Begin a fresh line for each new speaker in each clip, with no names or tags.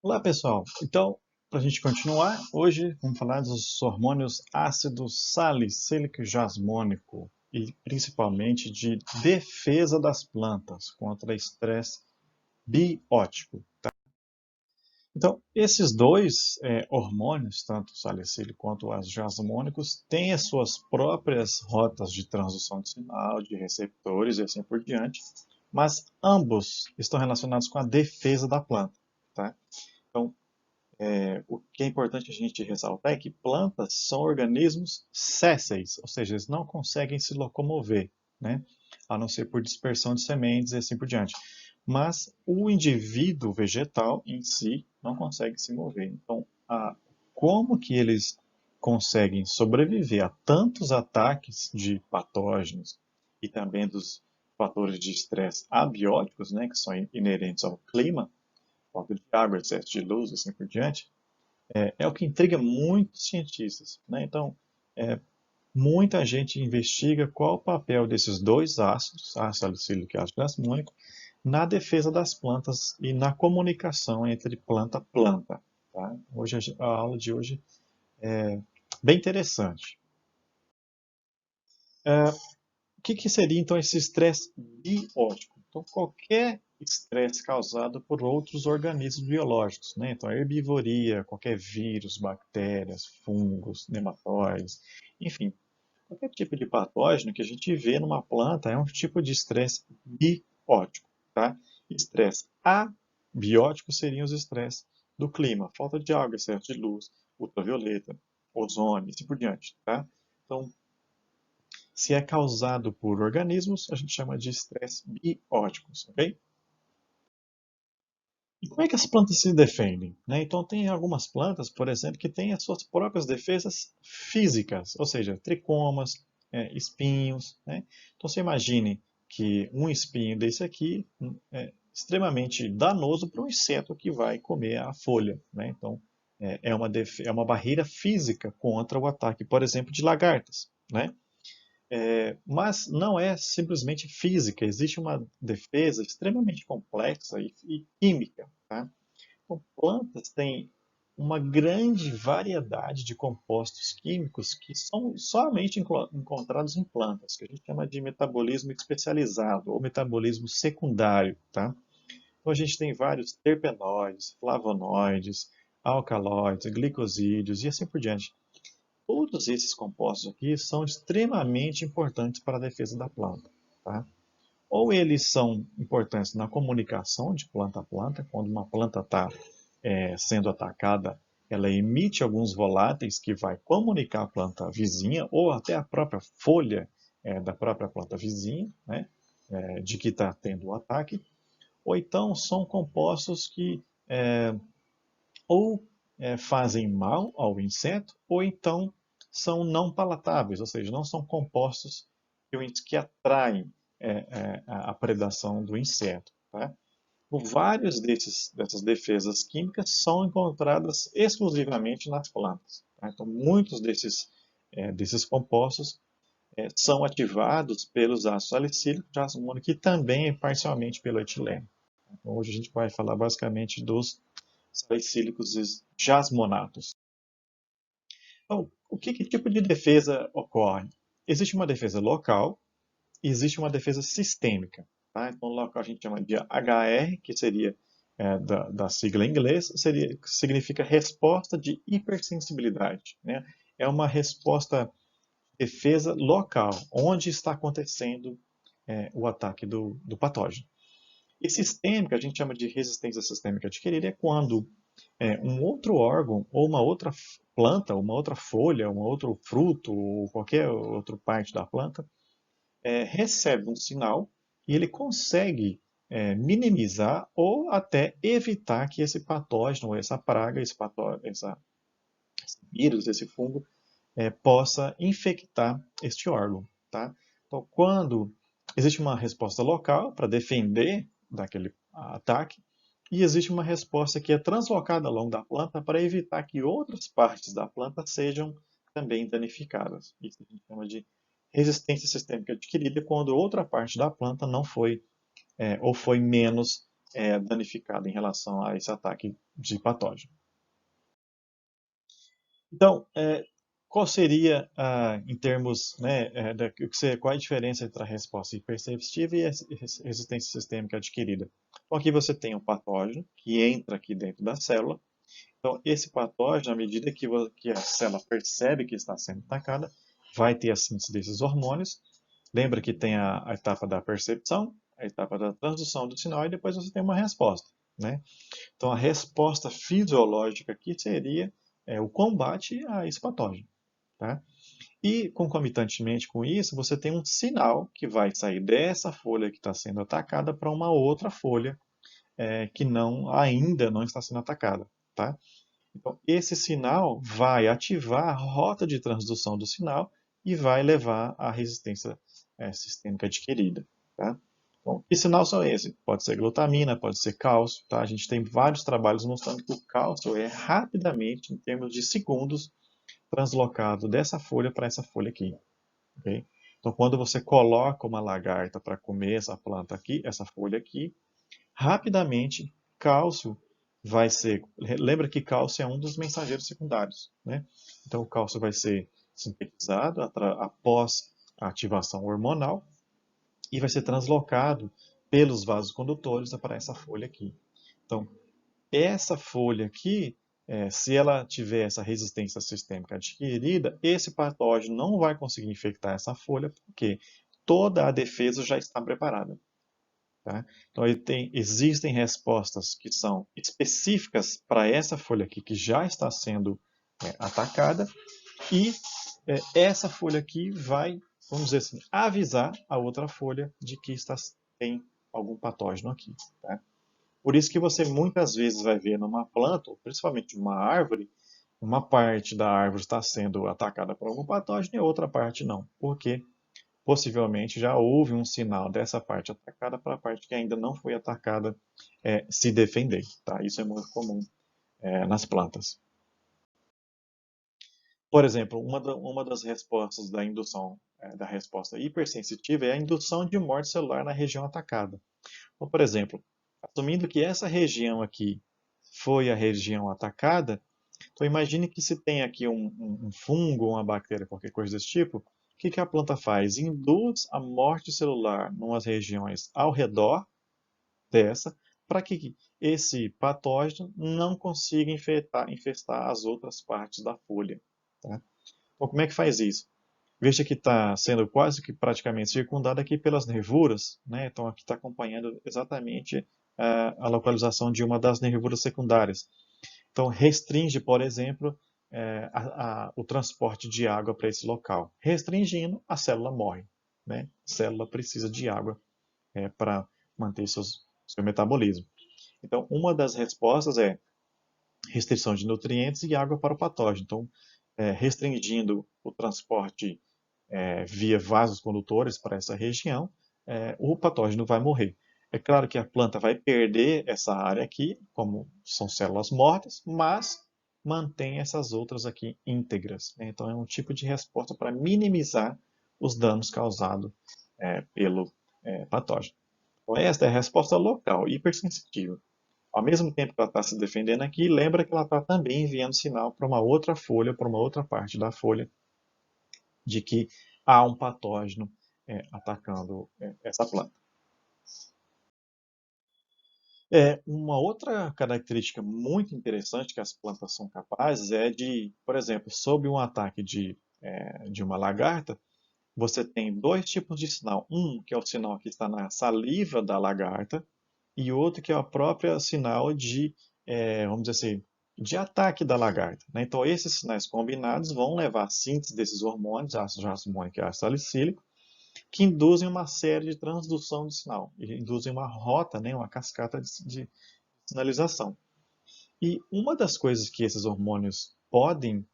Olá pessoal, então para a gente continuar, hoje vamos falar dos hormônios ácido salicílico e jasmônico e principalmente de defesa das plantas contra estresse biótico. Então, esses dois hormônios, tanto o salicílico quanto os jasmônicos, têm as suas próprias rotas de transdução de sinal, de receptores e assim por diante, mas ambos estão relacionados com a defesa da planta. Tá? Então, o que é importante a gente ressaltar é que plantas são organismos sésseis, ou seja, eles não conseguem se locomover, né? A não ser por dispersão de sementes e assim por diante. Mas o indivíduo vegetal em si não consegue se mover. Então, como que eles conseguem sobreviver a tantos ataques de patógenos e também dos fatores de estresse abióticos, né, que são inerentes ao clima, falta de água, excesso de luz, assim por diante, é o que intriga muitos cientistas, né? Então, é, muita gente investiga qual o papel desses dois ácidos, ácido salicílico e ácido jasmônico, na defesa das plantas e na comunicação entre planta a planta. Tá? Hoje, a aula de hoje é bem interessante. O que seria então esse estresse biótico? Então, qualquer estresse causado por outros organismos biológicos, né? Então, a herbivoria, qualquer vírus, bactérias, fungos, nematóides, enfim, qualquer tipo de patógeno que a gente vê numa planta é um tipo de estresse biótico, tá? Estresse abiótico seriam os estresses do clima, falta de água, excesso de luz, ultravioleta, ozônio e assim por diante, tá? Então, se é causado por organismos, a gente chama de estresse bióticos, ok? E como é que as plantas se defendem? Né? Então, tem algumas plantas, por exemplo, que têm as suas próprias defesas físicas, ou seja, tricomas, espinhos. Né? Então, você imagine que um espinho desse aqui é extremamente danoso para o inseto que vai comer a folha. Né? Então, é uma barreira física contra o ataque, por exemplo, de lagartas. Né? Mas não é simplesmente física, existe uma defesa extremamente complexa e química. Tá? Então, plantas têm uma grande variedade de compostos químicos que são somente encontrados em plantas, que a gente chama de metabolismo especializado ou metabolismo secundário. Tá? Então, a gente tem vários terpenoides, flavonoides, alcaloides, glicosídeos e assim por diante. Todos esses compostos aqui são extremamente importantes para a defesa da planta. Tá? Ou eles são importantes na comunicação de planta a planta, quando uma planta está sendo atacada, ela emite alguns voláteis que vai comunicar a planta vizinha ou até a própria folha da própria planta vizinha, né, de que está tendo o ataque. Ou então são compostos que ou fazem mal ao inseto, ou então são não palatáveis, ou seja, não são compostos que atraem a predação do inseto. Tá? Vários dessas defesas químicas são encontradas exclusivamente nas plantas. Tá? Então, muitos desses compostos são ativados pelos ácidos salicílicos, jasmônico e também parcialmente pelo etileno. Então, hoje a gente vai falar basicamente dos salicílicos e jasmonatos. Então, que tipo de defesa ocorre? Existe uma defesa local e existe uma defesa sistêmica. Tá? Então, local a gente chama de HR, que seria da sigla em inglês, significa resposta de hipersensibilidade. Né? É uma resposta defesa local, onde está acontecendo o ataque do patógeno. E sistêmica, a gente chama de resistência sistêmica adquirida, é quando um outro órgão, ou uma outra planta, uma outra folha, um outro fruto, ou qualquer outra parte da planta, recebe um sinal e ele consegue minimizar ou até evitar que esse patógeno, essa praga, esse vírus, esse fungo, possa infectar este órgão. Tá? Então, quando existe uma resposta local para defender daquele ataque, e existe uma resposta que é translocada ao longo da planta para evitar que outras partes da planta sejam também danificadas. Isso a gente chama de resistência sistêmica adquirida quando outra parte da planta não foi ou foi menos danificada em relação a esse ataque de patógeno. Então, qual seria, em termos, né, qual é a diferença entre a resposta hipersensitiva e a resistência sistêmica adquirida? Então, aqui você tem um patógeno que entra aqui dentro da célula. Então, esse patógeno, à medida que a célula percebe que está sendo atacada, vai ter a síntese desses hormônios. Lembra que tem a etapa da percepção, a etapa da transdução do sinal e depois você tem uma resposta, né? Então, a resposta fisiológica aqui seria o combate a esse patógeno, tá? E, concomitantemente com isso, você tem um sinal que vai sair dessa folha que está sendo atacada para uma outra folha que ainda não está sendo atacada, tá? Então, esse sinal vai ativar a rota de transdução do sinal e vai levar à resistência sistêmica adquirida, tá? Bom, que sinal são esses? Pode ser glutamina, pode ser cálcio, tá? A gente tem vários trabalhos mostrando que o cálcio é rapidamente, em termos de segundos, translocado dessa folha para essa folha aqui, ok? Então, quando você coloca uma lagarta para comer essa planta aqui, essa folha aqui, rapidamente, cálcio vai ser... Lembra que cálcio é um dos mensageiros secundários, né? Então, o cálcio vai ser sintetizado após a ativação hormonal e vai ser translocado pelos vasos condutores para essa folha aqui. Então, essa folha aqui, se ela tiver essa resistência sistêmica adquirida, esse patógeno não vai conseguir infectar essa folha, porque toda a defesa já está preparada. Tá? Então, existem respostas que são específicas para essa folha aqui, que já está sendo atacada, e essa folha aqui vai, vamos dizer assim, avisar a outra folha de que tem algum patógeno aqui. Tá? Por isso que você muitas vezes vai ver numa planta, ou principalmente numa árvore, uma parte da árvore está sendo atacada por algum patógeno e a outra parte não. Por quê? Possivelmente já houve um sinal dessa parte atacada para a parte que ainda não foi atacada se defender. Tá? Isso é muito comum nas plantas. Por exemplo, uma das respostas da indução, da resposta hipersensitiva é a indução de morte celular na região atacada. Então, por exemplo, assumindo que essa região aqui foi a região atacada, então imagine que se tem aqui um fungo, uma bactéria, qualquer coisa desse tipo, o que a planta faz? Induz a morte celular em umas regiões ao redor dessa, para que esse patógeno não consiga infestar as outras partes da folha. Tá? Então, como é que faz isso? Veja que está sendo quase que praticamente circundado aqui pelas nervuras, né? Então aqui está acompanhando exatamente a localização de uma das nervuras secundárias. Então restringe, por exemplo, o transporte de água para esse local. Restringindo, a célula morre, né? A célula precisa de água para manter seu metabolismo. Então, uma das respostas é restrição de nutrientes e água para o patógeno. Então, restringindo o transporte via vasos condutores para essa região, o patógeno vai morrer. É claro que a planta vai perder essa área aqui, como são células mortas, mas mantém essas outras aqui íntegras. Né? Então, é um tipo de resposta para minimizar os danos causados pelo patógeno. Então, esta é a resposta local, hipersensitiva. Ao mesmo tempo que ela está se defendendo aqui, lembra que ela está também enviando sinal para uma outra folha, para uma outra parte da folha, de que há um patógeno atacando essa planta. Uma outra característica muito interessante que as plantas são capazes é de, por exemplo, sob um ataque de uma lagarta, você tem dois tipos de sinal. Um, que é o sinal que está na saliva da lagarta, e outro que é o próprio sinal de, vamos dizer assim, de ataque da lagarta. Né? Então, esses sinais combinados vão levar à síntese desses hormônios, ácido jasmônico e ácido salicílico, que induzem uma série de transdução do sinal, e induzem uma rota, né, uma cascata de sinalização. E uma das coisas que esses hormônios podem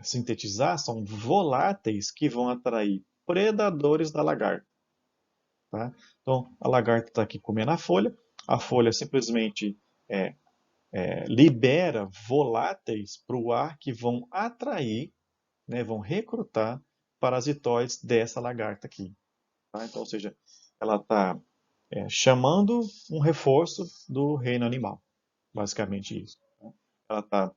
sintetizar são voláteis que vão atrair predadores da lagarta. Tá? Então, a lagarta está aqui comendo a folha simplesmente libera voláteis para o ar que vão atrair, né, vão recrutar parasitoides dessa lagarta aqui. Tá? Então, ou seja, ela está chamando um reforço do reino animal. Basicamente isso. Ela está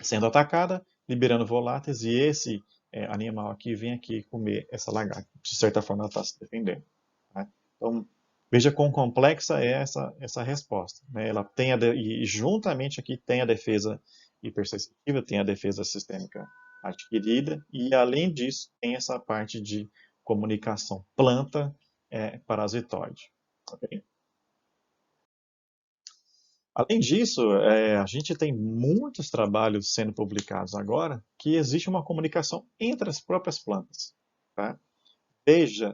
sendo atacada, liberando voláteis, e esse animal aqui vem aqui comer essa lagarta. De certa forma, ela está se defendendo. Né? Então, veja quão complexa é essa resposta. Né? Ela tem e juntamente aqui tem a defesa hipersensitiva, tem a defesa sistêmica adquirida, e além disso, tem essa parte de comunicação planta parasitoide. Okay? Além disso, a gente tem muitos trabalhos sendo publicados agora que existe uma comunicação entre as próprias plantas. Tá?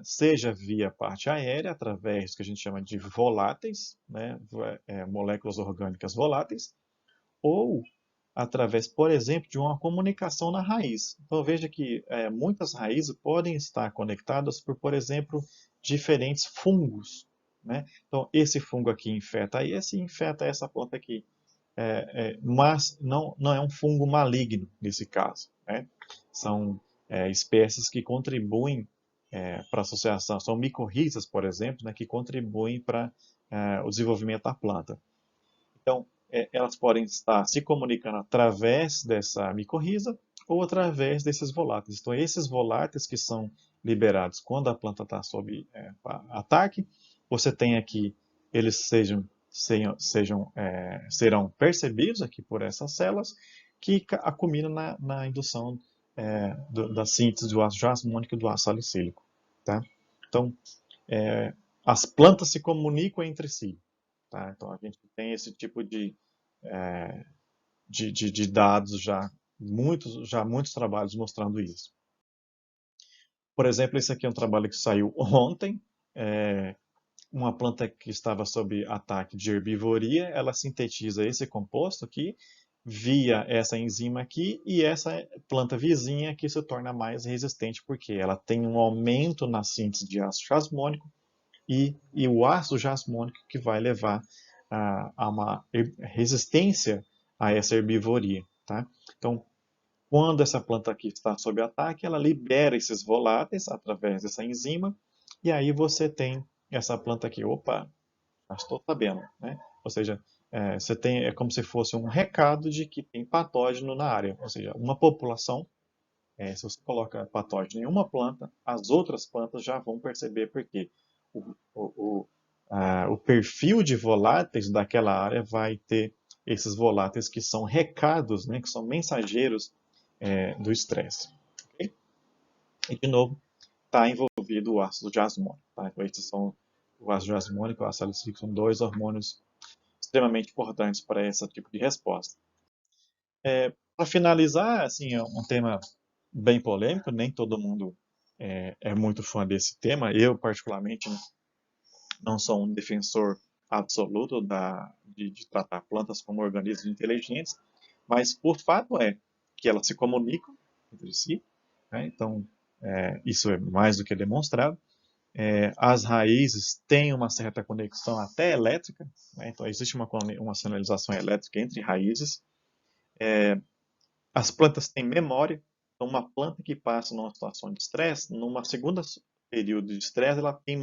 Seja via parte aérea, através do que a gente chama de voláteis, né, moléculas orgânicas voláteis, ou através, por exemplo, de uma comunicação na raiz. Então veja que muitas raízes podem estar conectadas por exemplo, diferentes fungos. Né? Então esse fungo aqui infeta essa planta aqui. Mas não é um fungo maligno nesse caso. Né? São espécies que contribuem para a associação, são micorrizas, por exemplo, né, que contribuem para o desenvolvimento da planta. Então, elas podem estar se comunicando através dessa micorriza ou através desses voláteis. Então, esses voláteis que são liberados quando a planta está sob ataque, você tem aqui, eles serão percebidos aqui por essas células que acuminam na indução da síntese do ácido jasmônico e do ácido salicílico. Tá? Então, as plantas se comunicam entre si. Tá? Então, a gente tem esse tipo de dados muitos trabalhos mostrando isso. Por exemplo, esse aqui é um trabalho que saiu ontem. Uma planta que estava sob ataque de herbivoria, ela sintetiza esse composto aqui via essa enzima aqui e essa planta vizinha que se torna mais resistente porque ela tem um aumento na síntese de ácido jasmônico e o ácido jasmônico que vai levar a uma resistência a essa herbivoria. Tá? Então, quando essa planta aqui está sob ataque, ela libera esses voláteis através dessa enzima, e aí você tem essa planta aqui, opa, já estou sabendo, né? Ou seja, é como se fosse um recado de que tem patógeno na área, ou seja, uma população, se você coloca patógeno em uma planta, as outras plantas já vão perceber porque o, o, o perfil de voláteis daquela área vai ter esses voláteis que são recados, né, que são mensageiros do estresse. Okay? E, de novo, está envolvido o ácido jasmônico. Tá? Então, esses são o ácido jasmônico e o ácido salicílico, são dois hormônios extremamente importantes para esse tipo de resposta. Para finalizar, assim, é um tema bem polêmico, nem todo mundo é muito fã desse tema. Eu, particularmente, não sou um defensor absoluto de tratar plantas como organismos inteligentes, mas o fato é que elas se comunicam entre si, né? Então isso é mais do que demonstrado. As raízes têm uma certa conexão até elétrica, né? Então existe uma sinalização elétrica entre raízes. As plantas têm memória, então uma planta que passa numa situação de estresse, numa segunda período de estresse, ela tem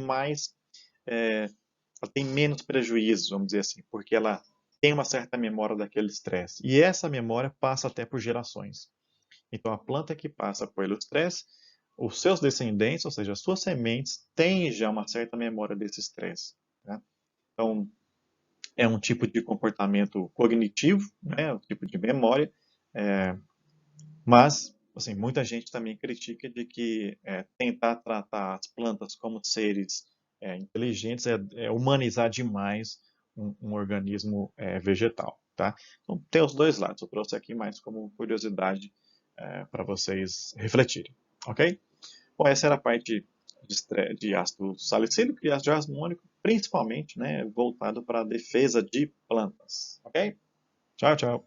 menos prejuízos, vamos dizer assim, porque ela tem uma certa memória daquele estresse. E essa memória passa até por gerações. Então, a planta que passa pelo estresse, os seus descendentes, ou seja, as suas sementes, têm já uma certa memória desse estresse. Né? Então, é um tipo de comportamento cognitivo, né? Um tipo de memória, mas assim, muita gente também critica de que tentar tratar as plantas como seres inteligentes é humanizar demais um organismo vegetal. Tá? Então, tem os dois lados. Eu trouxe aqui mais como curiosidade para vocês refletirem. Ok? Bom, essa era a parte de ácido salicílico e ácido jasmônico, principalmente voltado para a defesa de plantas. Ok? Tchau, tchau.